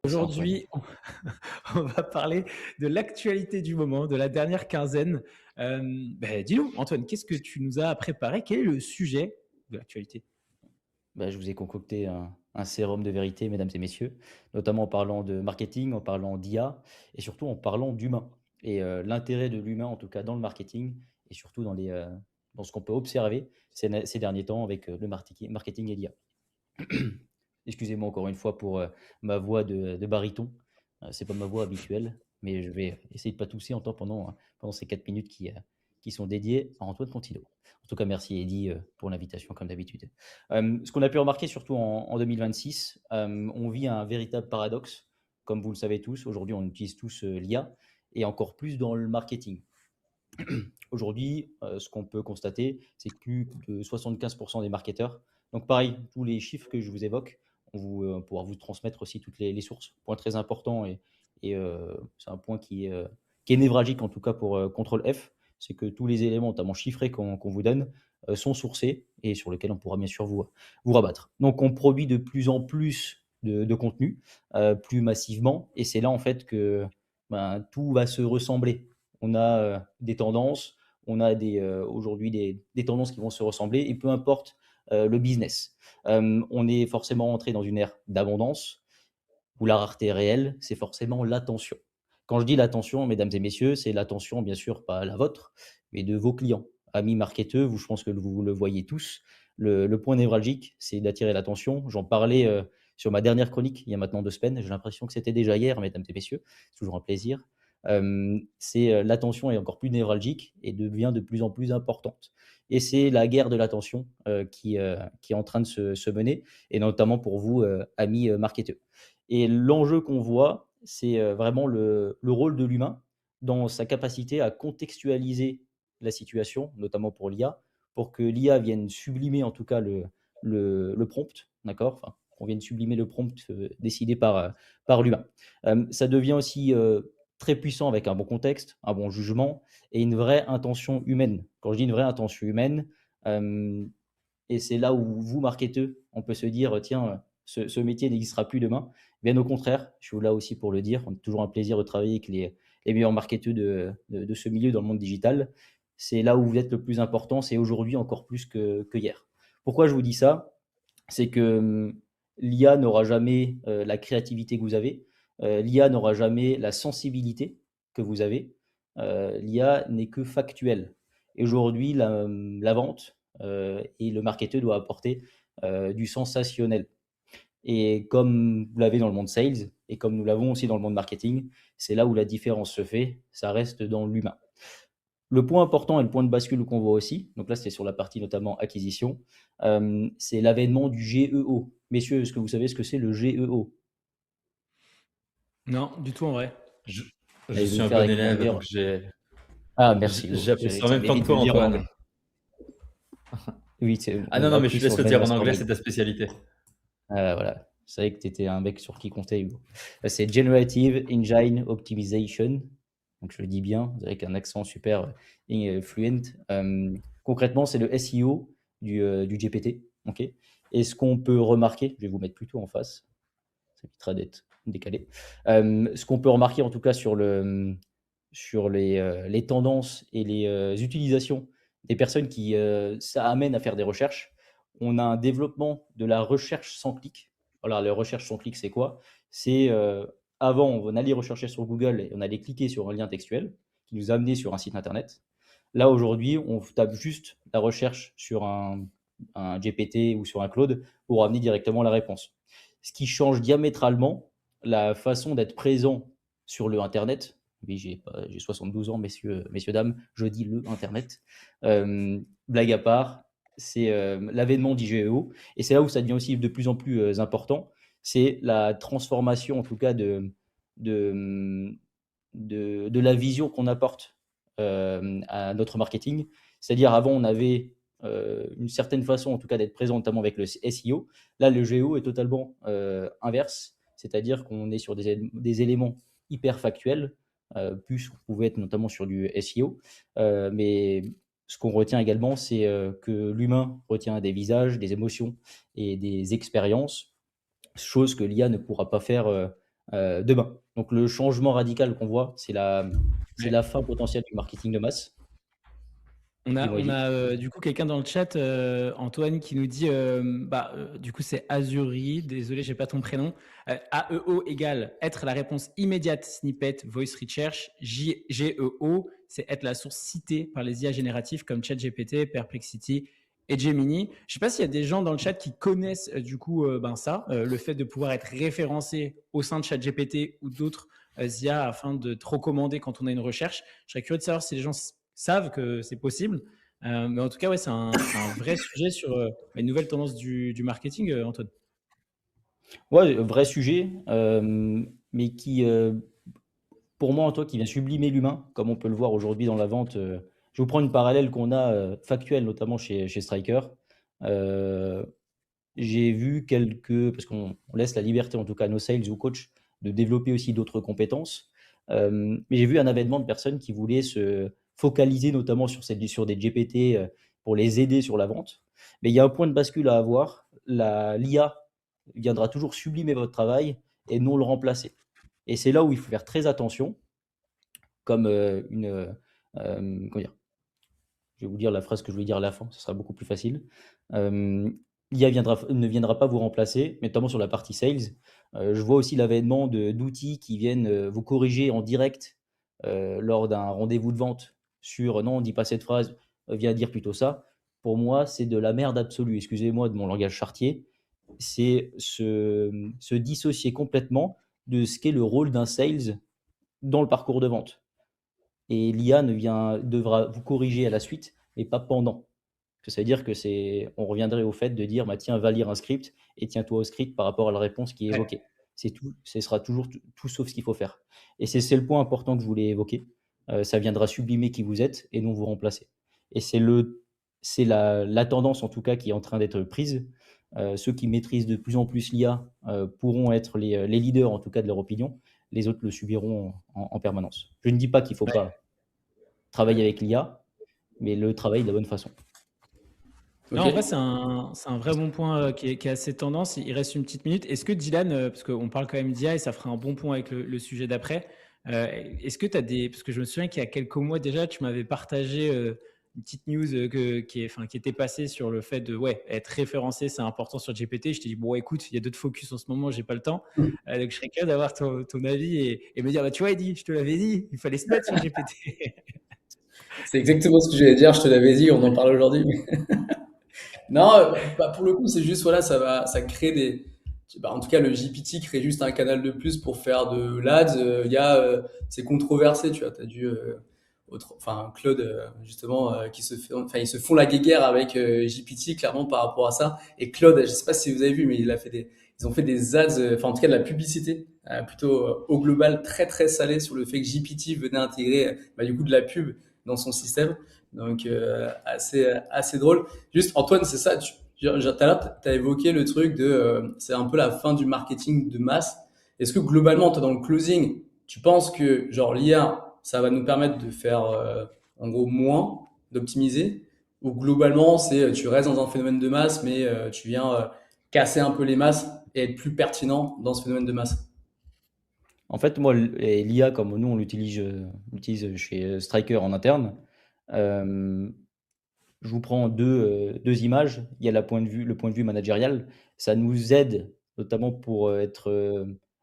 Ça, Antoine. Aujourd'hui, on va parler de l'actualité du moment, de la dernière quinzaine. Dis-nous, Antoine, qu'est-ce que tu nous as préparé? Quel est le sujet de l'actualité? Bah, je vous ai concocté un sérum de vérité, mesdames et messieurs, notamment en parlant de marketing, en parlant d'IA et surtout en parlant d'humain. Et l'intérêt de l'humain, en tout cas dans le marketing et surtout dans ce qu'on peut observer ces derniers temps avec le marketing et l'IA. Excusez-moi encore une fois pour ma voix de baryton. C'est pas ma voix habituelle, mais je vais essayer de pas tousser en temps pendant ces 4 minutes qui sont dédiées à Antoine Contineau. En tout cas, merci Eddy pour l'invitation comme d'habitude. Ce qu'on a pu remarquer surtout en 2026, on vit un véritable paradoxe. Comme vous le savez tous, aujourd'hui on utilise tous l'IA et encore plus dans le marketing. Aujourd'hui, ce qu'on peut constater, c'est que plus de 75 des marketeurs, donc pareil, tous les chiffres que je vous évoque, on pourra vous transmettre aussi toutes les sources. Point très important et c'est un point qui est névralgique en tout cas pour, contrôle F, c'est que tous les éléments, notamment chiffrés qu'on vous donne, sont sourcés et sur lesquels on pourra bien sûr vous rabattre. Donc on produit de plus en plus de contenu, plus massivement et c'est là en fait que, ben, tout va se ressembler. On a, des tendances, on a aujourd'hui des tendances qui vont se ressembler et peu importe, le business. On est forcément entré dans une ère d'abondance où la rareté réelle, c'est forcément l'attention. Quand je dis l'attention, mesdames et messieurs, c'est l'attention, bien sûr, pas la vôtre, mais de vos clients. Amis marketeurs, je pense que vous le voyez tous. Le point névralgique, c'est d'attirer l'attention. J'en parlais sur ma dernière chronique, il y a maintenant 2 semaines. J'ai l'impression que c'était déjà hier, mesdames et messieurs. C'est toujours un plaisir. L'attention est encore plus névralgique et devient de plus en plus importante. Et c'est la guerre de l'attention qui est en train de se mener, et notamment pour vous, amis marketeurs. Et l'enjeu qu'on voit, c'est, vraiment le rôle de l'humain dans sa capacité à contextualiser la situation, notamment pour l'IA, pour que l'IA vienne sublimer en tout cas le prompt, d'accord? Enfin, qu'on vienne sublimer le prompt, décidé par l'humain. Ça devient aussi, très puissant avec un bon contexte, un bon jugement et une vraie intention humaine. Quand je dis une vraie intention humaine, hem et c'est là où vous, marketeurs, on peut se dire: «Tiens, ce métier n'existera plus demain». Bien au contraire, je suis là aussi pour le dire. On a toujours un plaisir de travailler avec les meilleurs marketeurs de ce milieu dans le monde digital. C'est là où vous êtes le plus important, c'est aujourd'hui encore plus que hier. Pourquoi je vous dis ça? C'est que, l'IA n'aura jamais, la créativité que vous avez, l'IA n'aura jamais la sensibilité que vous avez, l'IA n'est que factuelle et aujourd'hui la vente, et le marketeur doit apporter, du sensationnel et comme vous l'avez dans le monde sales et comme nous l'avons aussi dans le monde marketing, c'est là où la différence se fait, ça reste dans l'humain. Le point important et le point de bascule qu'on voit aussi, donc là, c'est sur la partie notamment acquisition, c'est l'avènement du GEO. Messieurs, est-ce que vous savez ce que c'est le GEO? Non, du tout en vrai. Je je Allez, je vais suis me un faire bon avec mon élève, meilleur donc j'ai ah j'ai merci, j'ai appris ça en ça même temps que m'évite de toi, le dire en anglais. Antoine. Oui, c'est Ah on non, a non, mais je appris te laisse sur le le même dire en anglais, c'est mastermind. ta spécialité. Voilà, je savais que tu étais un mec sur qui compter, Hugo. C'est Generative Engine Optimization, donc je le dis bien, avec un accent super, fluent. Concrètement, c'est le SEO du GPT, OK? Et ce qu'on peut remarquer, je vais vous mettre plutôt en face, ça évitera d'être décalé. Ce qu'on peut remarquer en tout cas sur les tendances et les, utilisations des personnes qui, ça amène à faire des recherches. On a un développement de la recherche sans clic. Voilà, la recherche sans clic, c'est quoi? C'est, avant, on allait rechercher sur Google et on allait cliquer sur un lien textuel qui nous amenait sur un site internet. Là, aujourd'hui, on tape juste la recherche sur un GPT ou sur un Claude pour amener directement la réponse. Ce qui change diamétralement la façon d'être présent sur le internet. Oui, j'ai 72 ans, messieurs, dames, je dis le internet. Blague à part, c'est, l'avènement d'IGEO et c'est là où ça devient aussi de plus en plus, important. C'est la transformation en tout cas de, mmh, de la vision qu'on apporte, à notre marketing. C'est-à-dire avant on avait, une certaine façon en tout cas d'être présent, notamment avec le SEO. Là, le GEO est totalement, inverse, c'est-à-dire qu'on est sur des éléments hyper factuels, plus on pouvait être notamment sur du SEO. Mais ce qu'on retient également, c'est, que l'humain retient des visages, des émotions et des expériences, chose que l'IA ne pourra pas faire, demain. Donc le changement radical qu'on voit, c'est Ouais. la fin potentielle du marketing de masse. On a Dis-moi, on Eddy. a, du coup quelqu'un dans le chat, Antoine qui nous dit, du coup c'est Azuri, désolé j'ai pas ton prénom. AEO égale être la réponse immédiate snippet voice research. GEO, c'est être la source citée par les IA génératifs comme ChatGPT, Perplexity et Gemini. Je sais pas s'il y a des gens dans le chat qui connaissent, du coup, ça, le fait de pouvoir être référencé au sein de ChatGPT ou d'autres, IA afin de te recommander quand on a une recherche. Je serais curieux de savoir si les gens savent que c'est possible. Mais en tout cas, ouais, c'est un vrai sujet sur une nouvelle tendance du marketing, Antoine. Ouais, vrai sujet, mais qui, pour moi, en toi, qui vient sublimer l'humain, comme on peut le voir aujourd'hui dans la vente. Je vais vous prendre une parallèle qu'on a, factuelle, notamment chez Stryker. Heu, j'ai vu parce qu'on laisse la liberté, en tout cas à nos sales ou coachs, de développer aussi d'autres compétences. Mais j'ai vu un avènement de personnes qui voulaient se focaliser notamment sur des GPT, pour les aider sur la vente. Mais il y a un point de bascule à avoir. L'IA viendra toujours sublimer votre travail et non le remplacer. Et c'est là où il faut faire très attention, comme, comment dire? Je vais vous dire la phrase que je voulais dire à la fin, ce sera beaucoup plus facile. Hem, L'IA ne viendra pas vous remplacer, mais notamment sur la partie sales. Je vois aussi l'avènement d'outils qui viennent, vous corriger en direct, lors d'un rendez-vous de vente sur: «Non, dis pas cette phrase, viens dire plutôt ça». Pour moi, c'est de la merde absolue, excusez-moi de mon langage charretier. C'est se dissocier complètement de ce qu'est le rôle d'un sales dans le parcours de vente. Et l'IA devra vous corriger à la suite, mais pas pendant. Ça veut dire que on reviendrait au fait de dire: «Bah, tiens, va lire un script et tiens-toi au script par rapport à la réponse qui est Ouais, évoquée». C'est tout, ce sera toujours tout sauf ce qu'il faut faire. Et c'est le point important que je voulais évoquer. Ça viendra sublimer qui vous êtes et non vous remplacer. Et c'est la tendance en tout cas qui est en train d'être prise. Ceux qui maîtrisent de plus en plus l'IA, pourront être les leaders en tout cas de leur opinion. Les autres le subiront en permanence. Je ne dis pas qu'il ne faut ouais. pas travailler avec l'IA, mais le travail de la bonne façon. Non, OK. en vrai, c'est un vrai bon point qui est assez tendance. Il reste une petite minute. Est-ce que Dylan, parce qu'on parle quand même d'IA et ça fera un bon point avec le sujet d'après, est-ce que tu as des. Parce que je me souviens qu'il y a quelques mois déjà, tu m'avais partagé une petite news qui était passée sur le fait de ouais, être référencé, c'est important sur GPT. Je t'ai dit, bon, écoute, il y a d'autres focus en ce moment, j'ai pas le temps. Mmh. Donc je serais curieux d'avoir ton avis et me dire, bah, tu vois, Eddy, je te l'avais dit, il fallait se mettre sur GPT. C'est exactement ce que j'allais dire, je te l'avais dit, on en parle aujourd'hui. Non, bah, pour le coup, c'est juste, voilà, ça crée en tout cas, le GPT crée juste un canal de plus pour faire de l'ADS. C'est controversé, tu vois. T'as dû, enfin, Claude, justement, ils se font la guéguerre avec GPT, clairement, par rapport à ça. Et Claude, je sais pas si vous avez vu, mais ils ont fait des ads, enfin, en tout cas, de la publicité, plutôt au global, très, très salée sur le fait que GPT venait intégrer, du coup, de la pub dans son système. Donc, assez drôle. Juste, Antoine, c'est ça. Tout à l'heure, tu as évoqué le truc de c'est un peu la fin du marketing de masse. Est-ce que globalement, toi, dans le closing, tu penses que genre l'IA, ça va nous permettre de faire en gros moins, d'optimiser? Ou globalement, tu restes dans un phénomène de masse, mais tu viens casser un peu les masses et être plus pertinent dans ce phénomène de masse? En fait, moi, l'IA, comme nous, on l'utilise chez Stryker en interne. hem, je vous prends 2 images. Il y a le point de vue managérial. Ça nous aide notamment pour,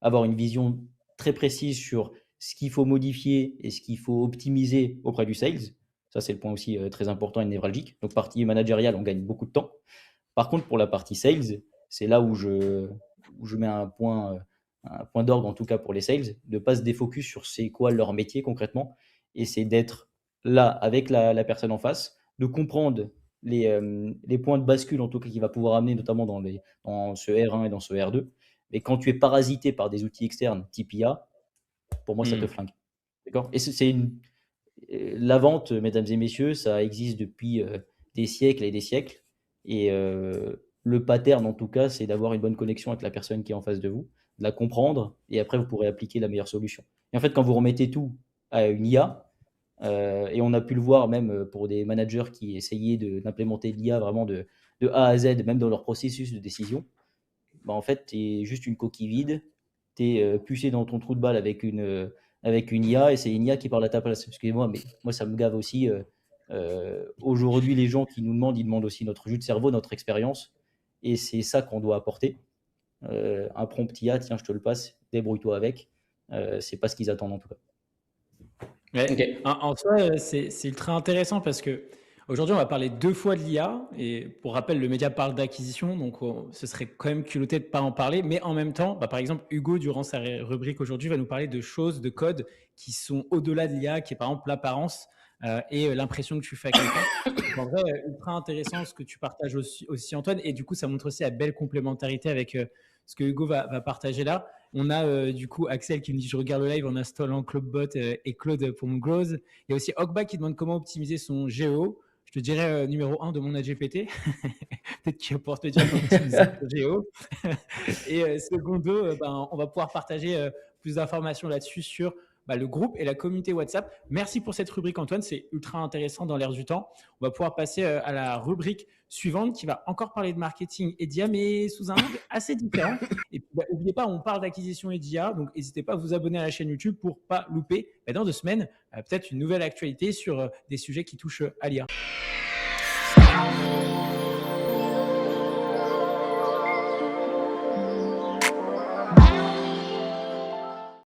avoir une vision très précise sur ce qu'il faut modifier et ce qu'il faut optimiser auprès du sales. Ça, c'est le point aussi, très important et névralgique. Donc partie managériale, on gagne beaucoup de temps. Par contre, pour la partie sales, c'est là où je mets un point d'orgue, en tout cas pour les sales, de pas se défocus sur c'est quoi leur métier concrètement, et c'est d'être là avec la personne en face, de comprendre les points de bascule, en tout cas, qu'il va pouvoir amener notamment dans ce R1 et dans ce R2. Mais quand tu es parasité par des outils externes type IA, pour moi, ça te Hmm. flingue. D'accord? Et la vente, mesdames et messieurs, ça existe depuis, des siècles et des siècles. Et le pattern, en tout cas, c'est d'avoir une bonne connexion avec la personne qui est en face de vous, de la comprendre, et après vous pourrez appliquer la meilleure solution. Et en fait, quand vous remettez tout à une IA, et on a pu le voir même, pour des managers qui essayaient d'implémenter l'IA vraiment de A à Z, même dans leur processus de décision, bah, en fait, tu es juste une coquille vide tu es pucé dans ton trou de balle avec une IA et c'est une IA qui parle à ta place. Excusez-moi, mais moi, ça me gave aussi. Aujourd'hui, les gens qui nous demandent, ils demandent aussi notre jus de cerveau, notre expérience. Et c'est ça qu'on doit apporter. Un prompt IA, tiens, je te le passe, débrouille-toi avec. C'est pas ce qu'ils attendent en tout cas. Ouais. Ok. En soi, c'est ultra intéressant parce que aujourd'hui, on va parler 2 fois de l'IA. Et pour rappel, le média parle d'acquisition, donc ce serait quand même culotté de ne pas en parler. Mais en même temps, par exemple, Hugo, durant sa rubrique aujourd'hui, va nous parler de choses, de codes qui sont au-delà de l'IA, qui est par exemple l'apparence et l'impression que tu fais à quelqu'un. Donc, en vrai, ultra intéressant ce que tu partages aussi, Antoine. Et du coup, ça montre aussi la belle complémentarité avec ce que Hugo va partager là. On a du coup Axel qui me dit je regarde le live en installant Clubbot et Claude pour mon Grows. Il y a aussi Ogba qui demande comment optimiser son Géo. Je te dirais numéro 1 de mon AGPT. Peut-être qu'il pourra te dire comment optimiser son Géo. Et secondo, on va pouvoir partager plus d'informations là-dessus sur le groupe et la communauté WhatsApp. Merci pour cette rubrique, Antoine. C'est ultra intéressant dans l'air du temps. On va pouvoir passer à la rubrique suivante qui va encore parler de marketing et d'IA, mais sous un angle assez différent. Et puis, n'oubliez pas, on parle d'acquisition et d'IA. Donc, n'hésitez pas à vous abonner à la chaîne YouTube pour ne pas louper dans 2 semaines peut-être une nouvelle actualité sur des sujets qui touchent à l'IA.